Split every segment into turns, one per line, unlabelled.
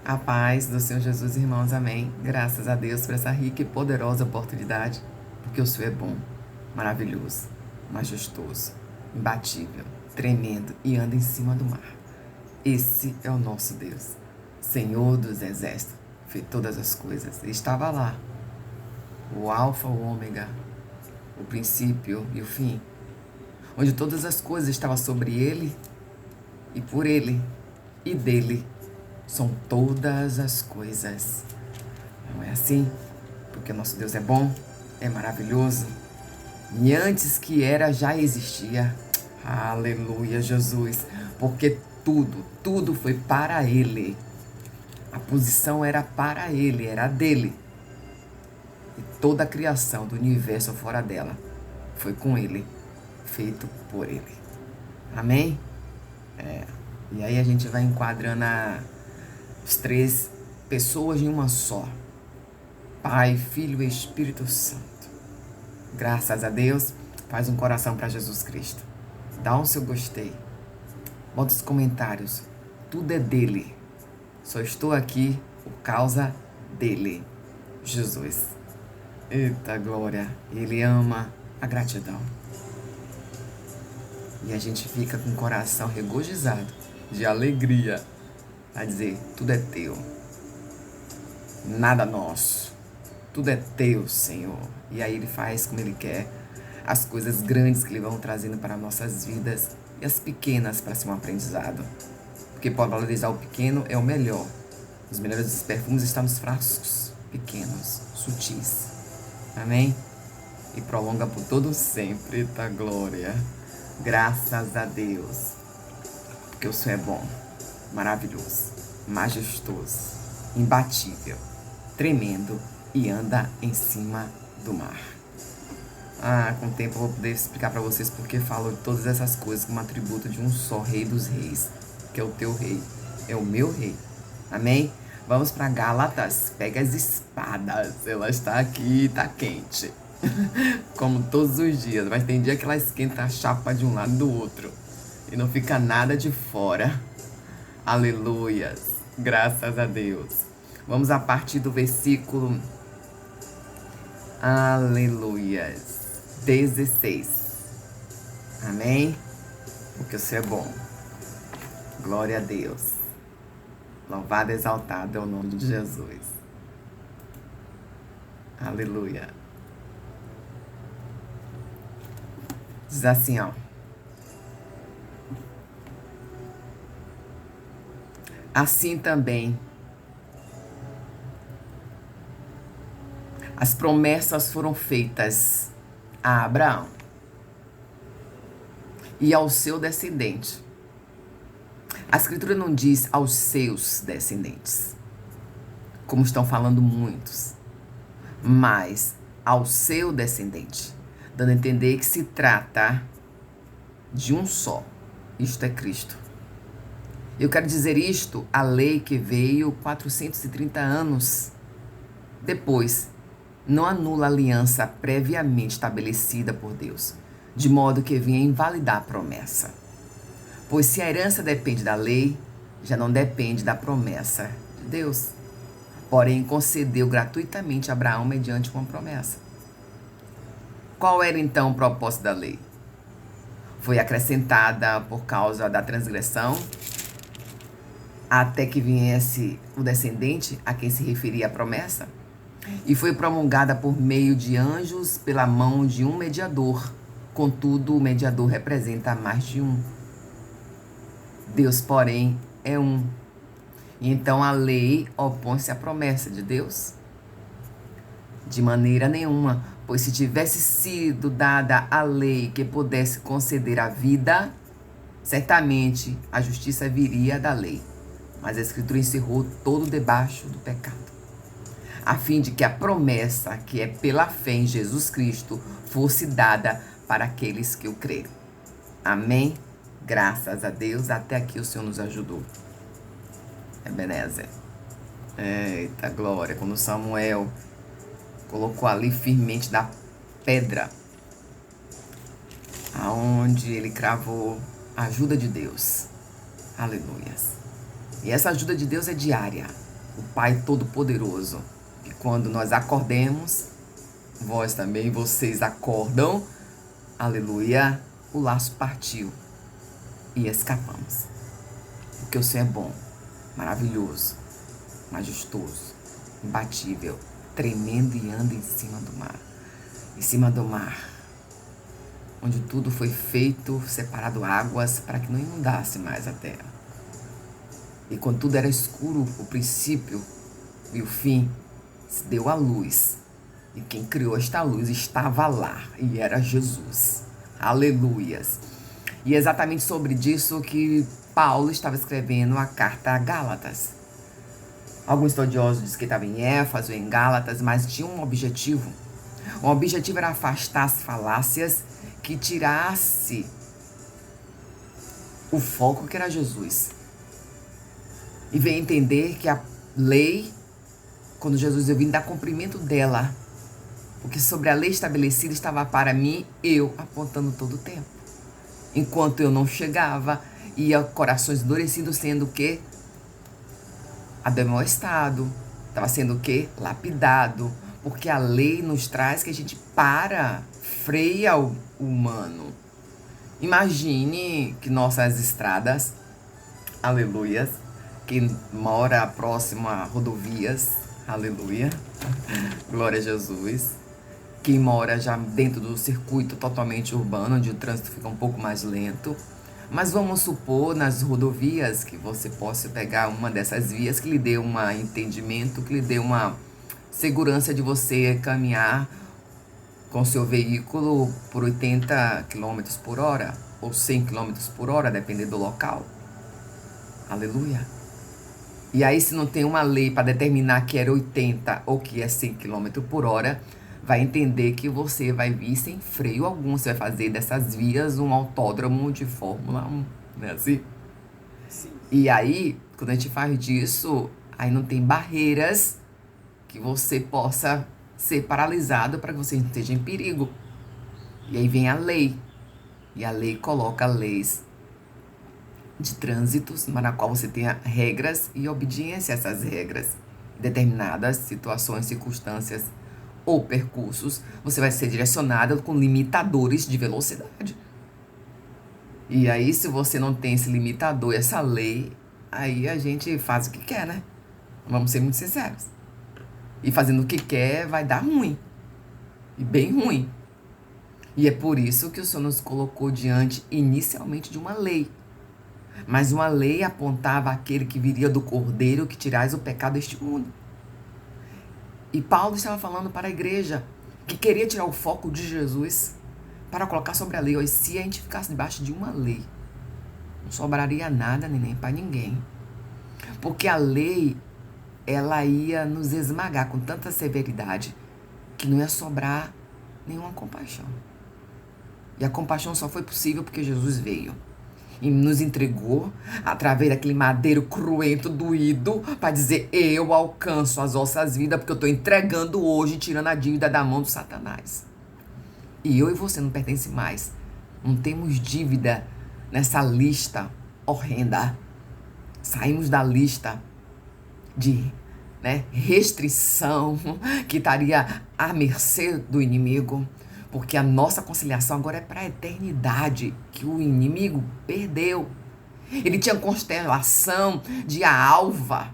A paz do Senhor Jesus, irmãos, amém. Graças a Deus por essa rica e poderosa oportunidade, porque o Senhor é bom, maravilhoso, majestoso, imbatível, tremendo e anda em cima do mar. Esse é o nosso Deus, Senhor dos exércitos, fez todas as coisas. Ele estava lá, o alfa, o ômega, o princípio e o fim, onde todas as coisas estavam sobre ele e por ele e dele são todas as coisas. Não é assim? Porque nosso Deus é bom, é maravilhoso. E antes que era, já existia. Aleluia, Jesus. Porque tudo foi para Ele. A posição era para Ele, era dele. E toda a criação do universo fora dela foi com Ele, feito por Ele. Amém? E aí a gente vai enquadrando as três pessoas em uma só. Pai, Filho e Espírito Santo. Graças a Deus, faz um coração para Jesus Cristo. Dá um seu gostei. Bota os comentários. Tudo é dele. Só estou aqui por causa dele. Jesus. Eita glória. Ele ama a gratidão. E a gente fica com o coração regozijado, de alegria, a dizer, tudo é teu. Nada nosso. Tudo é teu, Senhor. E aí Ele faz como Ele quer. As coisas grandes que Ele vão trazendo para nossas vidas e as pequenas para ser um aprendizado. Porque para valorizar o pequeno é o melhor. Os melhores dos perfumes estão nos frascos pequenos, sutis. Amém? E prolonga por todo sempre. Eita glória. Graças a Deus. Porque o Senhor é bom, maravilhoso, majestoso, imbatível, tremendo e anda em cima do mar. Com o tempo eu vou poder explicar para vocês porque falo de todas essas coisas como atributo de um só Rei dos Reis, que é o teu Rei, é o meu Rei. Amém? Vamos para Gálatas, pega as espadas, ela está aqui, está quente. Como todos os dias, mas tem dia que ela esquenta a chapa de um lado e do outro e não fica nada de fora. Aleluias, graças a Deus. Vamos a partir do versículo aleluias 16. Amém? Porque o Senhor é bom. Glória a Deus. Louvado e exaltado é o nome de Jesus. Aleluia. Diz assim, ó. Assim também, as promessas foram feitas a Abraão e ao seu descendente. A Escritura não diz aos seus descendentes, como estão falando muitos, mas ao seu descendente, dando a entender que se trata de um só. Isto é Cristo. Eu quero dizer isto, a lei que veio 430 anos depois, não anula a aliança previamente estabelecida por Deus, de modo que vinha invalidar a promessa. Pois se a herança depende da lei, já não depende da promessa de Deus. Porém, concedeu gratuitamente a Abraão mediante uma promessa. Qual era então o propósito da lei? Foi acrescentada por causa da transgressão, até que viesse o descendente a quem se referia a promessa, e foi promulgada por meio de anjos pela mão de um mediador. Contudo, o mediador representa mais de um. Deus, porém, é um. E então a lei opõe-se à promessa de Deus? De maneira nenhuma, pois se tivesse sido dada a lei que pudesse conceder a vida, certamente a justiça viria da lei. Mas a Escritura encerrou todo debaixo do pecado, a fim de que a promessa, que é pela fé em Jesus Cristo, fosse dada para aqueles que o creram. Amém? Graças a Deus, até aqui o Senhor nos ajudou. Ebenezer. Eita glória, quando Samuel colocou ali firmemente da pedra, aonde ele cravou a ajuda de Deus. Aleluias. E essa ajuda de Deus é diária. o Pai Todo-Poderoso. E quando nós acordemos, vós também, vocês acordam, aleluia, o laço partiu e escapamos. Porque o Senhor é bom, maravilhoso, majestoso, imbatível, tremendo e anda em cima do mar. Em cima do mar, onde tudo foi feito, separado águas, para que não inundasse mais a terra. E quando tudo era escuro, o princípio e o fim, se deu a luz. E quem criou esta luz estava lá, e era Jesus. Aleluias. E é exatamente sobre isso que Paulo estava escrevendo a carta a Gálatas. Alguns estudiosos dizem que estava em Éfeso, em Gálatas, mas tinha um objetivo. O objetivo era afastar as falácias que tirasse o foco que era Jesus. E veio entender que a lei, quando Jesus veio, dar cumprimento dela. Porque sobre a lei estabelecida estava para mim, eu apontando todo o tempo. Enquanto eu não chegava, ia corações endurecidos, sendo o quê? Ademoestado. Estava sendo o quê? Lapidado. Porque a lei nos traz que a gente freia o humano. Imagine que nossas estradas, aleluias, quem mora próximo a rodovias, aleluia, glória a Jesus, quem mora já dentro do circuito totalmente urbano, onde o trânsito fica um pouco mais lento, mas vamos supor nas rodovias que você possa pegar uma dessas vias que lhe dê um entendimento, que lhe dê uma segurança de você caminhar com seu veículo por 80 km por hora ou 100 km por hora, dependendo do local. Aleluia. E aí, se não tem uma lei para determinar que é 80 ou que é 100 km por hora, vai entender que você vai vir sem freio algum. Você vai fazer dessas vias um autódromo de Fórmula 1, não é assim? Sim. E aí, quando a gente faz disso, aí não tem barreiras que você possa ser paralisado para que você esteja em perigo. E aí vem a lei. E a lei coloca leis de trânsitos, na qual você tenha regras e obediência a essas regras. Em determinadas situações, circunstâncias ou percursos, você vai ser direcionado com limitadores de velocidade. E aí, se você não tem esse limitador, essa lei, aí a gente faz o que quer, né? Vamos ser muito sinceros. E fazendo o que quer, vai dar ruim. E bem ruim. E é por isso que o Senhor nos colocou diante, inicialmente, de uma lei. Mas uma lei apontava aquele que viria do Cordeiro, que tirais o pecado deste mundo. E Paulo estava falando para a igreja, que queria tirar o foco de Jesus, para colocar sobre a lei. E se a gente ficasse debaixo de uma lei, não sobraria nada nem para ninguém. Porque a lei, ela ia nos esmagar com tanta severidade que não ia sobrar nenhuma compaixão. E a compaixão só foi possível porque Jesus veio e nos entregou através daquele madeiro cruento, doído, para dizer: eu alcanço as vossas vidas porque eu estou entregando hoje, tirando a dívida da mão do Satanás. E eu e você não pertencem mais. Não temos dívida nessa lista horrenda. Saímos da lista de restrição que estaria à mercê do inimigo, porque a nossa conciliação agora é para a eternidade, que o inimigo perdeu. Ele tinha constelação de alva,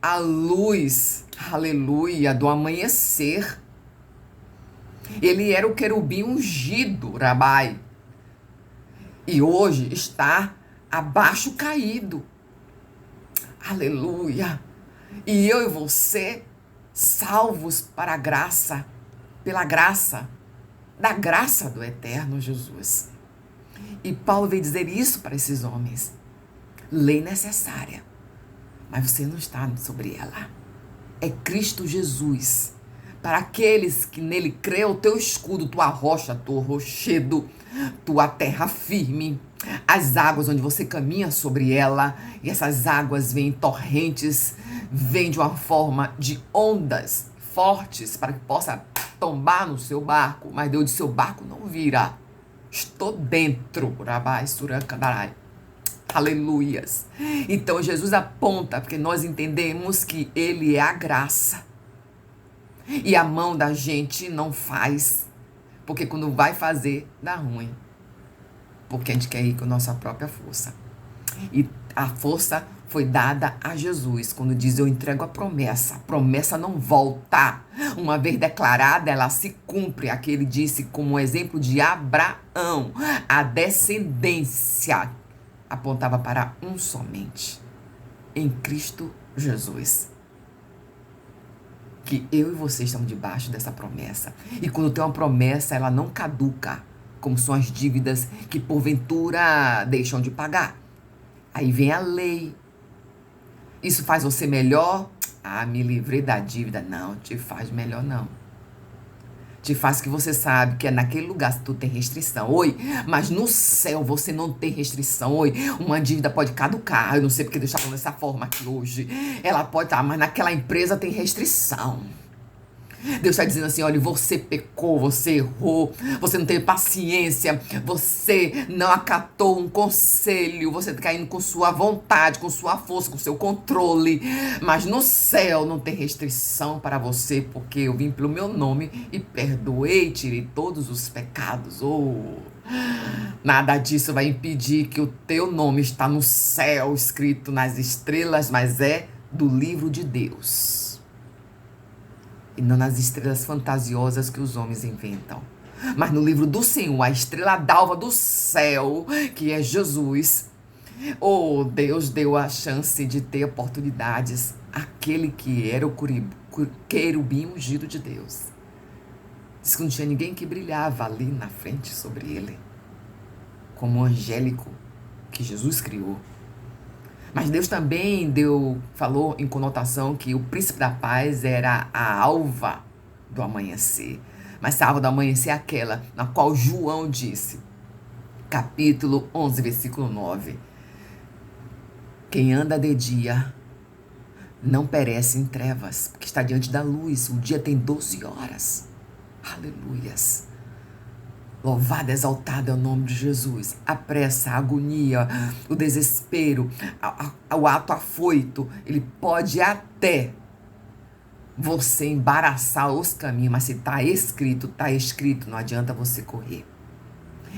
a luz, aleluia, do amanhecer. Ele era o querubim ungido, Rabai, e hoje está abaixo caído, aleluia. E eu e você, salvos para a graça, pela graça, da graça do eterno Jesus. E Paulo veio dizer isso para esses homens. Lei necessária, mas você não está sobre ela. É Cristo Jesus. Para aqueles que nele crê, o teu escudo, tua rocha, teu rochedo, tua terra firme, as águas onde você caminha sobre ela, e essas águas vêm em torrentes, vêm de uma forma de ondas fortes para que possa tombar no seu barco, mas Deus de seu barco não virá. Estou dentro, Rabai, Surancandarai. Aleluias. Então Jesus aponta, porque nós entendemos que ele é a graça. E a mão da gente não faz. Porque quando vai fazer, dá ruim. Porque a gente quer ir com a nossa própria força. E a força foi dada a Jesus. Quando diz, eu entrego a promessa. A promessa não volta. Uma vez declarada, ela se cumpre. Aqui ele disse como exemplo de Abraão. A descendência apontava para um somente. Em Cristo Jesus. Que eu e você estamos debaixo dessa promessa. E quando tem uma promessa, ela não caduca. Como são as dívidas que porventura deixam de pagar. Aí vem a lei. Isso faz você melhor? Ah, me livrei da dívida. Não, te faz melhor não. Te faz que você sabe que é naquele lugar que tu tem restrição. Oi, mas no céu você não tem restrição. Oi, uma dívida pode caducar. Eu não sei porque Deus está falando dessa forma aqui hoje. Ela pode estar, mas naquela empresa tem restrição. Deus está dizendo assim, olha, você pecou, você errou, você não teve paciência, você não acatou um conselho, você está caindo com sua vontade, com sua força, com seu controle, mas no céu não tem restrição para você, porque eu vim pelo meu nome e perdoei, tirei todos os pecados. Oh, nada disso vai impedir que o teu nome está no céu, escrito nas estrelas, mas é do livro de Deus. E não nas estrelas fantasiosas que os homens inventam. Mas no livro do Senhor, a estrela d'alva do céu, que é Jesus. Oh, Deus deu a chance de ter oportunidades. Aquele que era o querubim ungido de Deus. Diz que não tinha ninguém que brilhava ali na frente sobre ele. Como o angélico que Jesus criou. Mas Deus também falou em conotação que o príncipe da paz era a alva do amanhecer. Mas a alva do amanhecer é aquela na qual João disse, capítulo 11, versículo 9. Quem anda de dia não perece em trevas, porque está diante da luz. O dia tem 12 horas. Aleluias. Louvado, exaltado é o nome de Jesus. A pressa, a agonia, o desespero, o ato afoito, ele pode até você embaraçar os caminhos, mas se está escrito, não adianta você correr.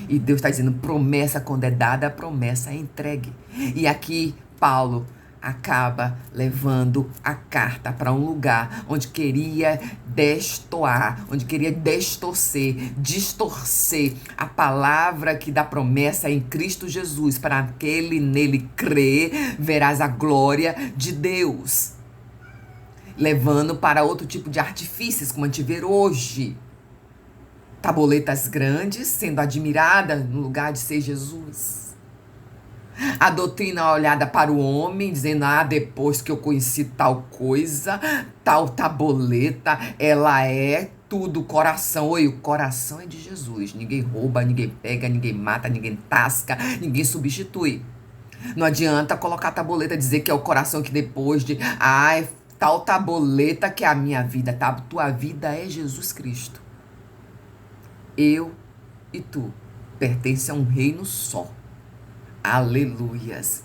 E Deus está dizendo, promessa quando é dada, a promessa é entregue. E aqui, Paulo acaba levando a carta para um lugar onde queria destoar, onde queria distorcer a palavra que dá promessa em Cristo Jesus. Para aquele nele crer, verás a glória de Deus. Levando para outro tipo de artifícios, como a gente vê hoje. Tabuletas grandes sendo admiradas no lugar de ser Jesus. A doutrina olhada para o homem, dizendo, depois que eu conheci tal coisa, tal tabuleta, ela é tudo coração. Oi, o coração é de Jesus. Ninguém rouba, ninguém pega, ninguém mata, ninguém tasca, ninguém substitui. Não adianta colocar a tabuleta e dizer que é o coração que depois de, é tal tabuleta que é a minha vida, tá? Tua vida é Jesus Cristo. Eu e tu pertencem a um reino só. Aleluias.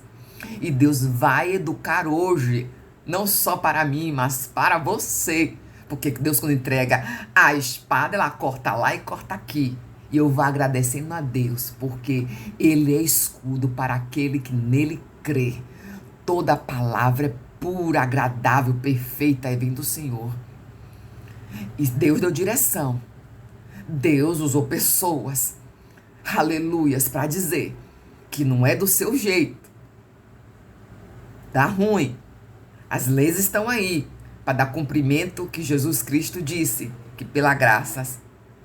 E Deus vai educar hoje, não só para mim, mas para você. Porque Deus, quando entrega a espada, ela corta lá e corta aqui. E eu vou agradecendo a Deus, porque Ele é escudo para aquele que nele crê. Toda palavra é pura, agradável, perfeita, é vindo do Senhor. E Deus deu direção. Deus usou pessoas, aleluias, para dizer que não é do seu jeito. Dá ruim. As leis estão aí para dar cumprimento que Jesus Cristo disse, que pela graça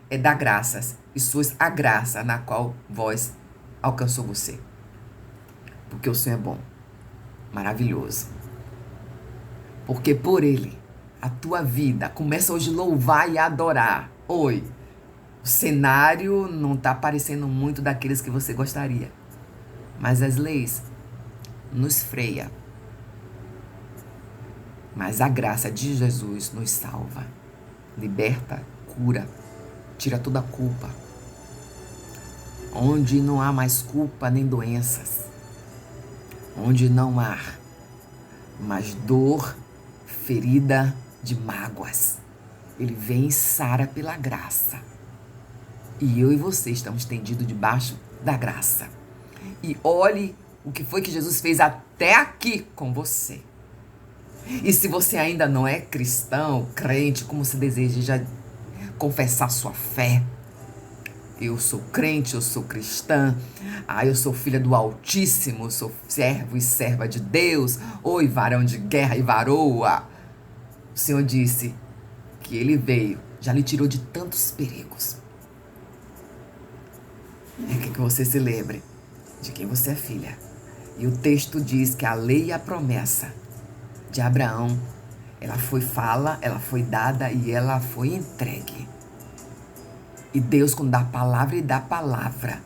é dar graças, e sois a graça na qual vós alcançou você. Porque o Senhor é bom, maravilhoso. Porque por Ele, a tua vida começa hoje a louvar e adorar. Oi, o cenário não está parecendo muito daqueles que você gostaria. Mas as leis nos freia. Mas a graça de Jesus nos salva, liberta, cura, tira toda a culpa. Onde não há mais culpa nem doenças. onde não há mais dor, ferida de mágoas. Ele vem e sara pela graça. E eu e você estamos estendidos debaixo da graça. E olhe o que foi que Jesus fez até aqui com você. E se você ainda não é cristão, crente, como você deseja confessar sua fé, eu sou crente, eu sou cristã, eu sou filha do Altíssimo, sou servo e serva de Deus, oi, varão de guerra e varoa. O Senhor disse que Ele veio, já lhe tirou de tantos perigos. É que você se lembre de quem você é filha. E o texto diz que a lei e a promessa de Abraão, ela foi dada e ela foi entregue. E Deus, quando dá a palavra, Ele dá a palavra.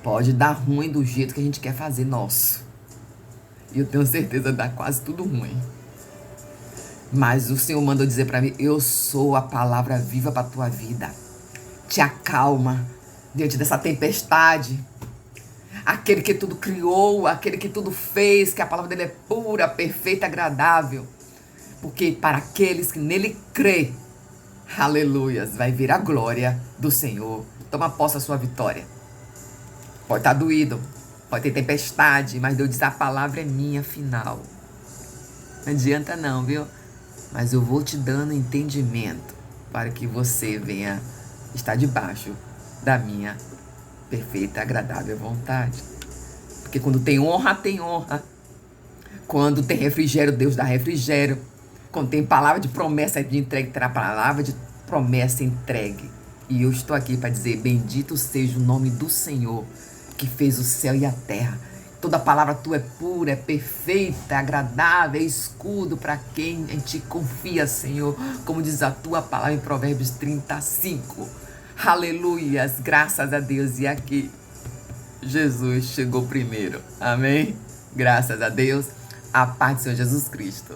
Pode dar ruim do jeito que a gente quer fazer, nosso. E eu tenho certeza que dá quase tudo ruim. Mas o Senhor mandou dizer para mim, eu sou a palavra viva para a tua vida. Te acalma diante dessa tempestade. Aquele que tudo criou, aquele que tudo fez, que a palavra dele é pura, perfeita, agradável. Porque para aqueles que nele crê, aleluias, vai vir a glória do Senhor. Toma posse da sua vitória. Pode estar doído, pode ter tempestade, mas Deus diz, a palavra é minha, final. Não adianta não, viu? Mas eu vou te dando entendimento para que você venha estar debaixo da minha perfeita, agradável vontade. Porque quando tem honra, tem honra. Quando tem refrigério, Deus dá refrigério. Quando tem palavra de promessa de entregue, terá palavra de promessa entregue. E eu estou aqui para dizer, bendito seja o nome do Senhor, que fez o céu e a terra. Toda palavra tua é pura, é perfeita, é agradável, é escudo para quem em ti confia, Senhor. Como diz a tua palavra em Provérbios 35. Aleluias, graças a Deus. E aqui, Jesus chegou primeiro. Amém? Graças a Deus. A paz do Senhor Jesus Cristo.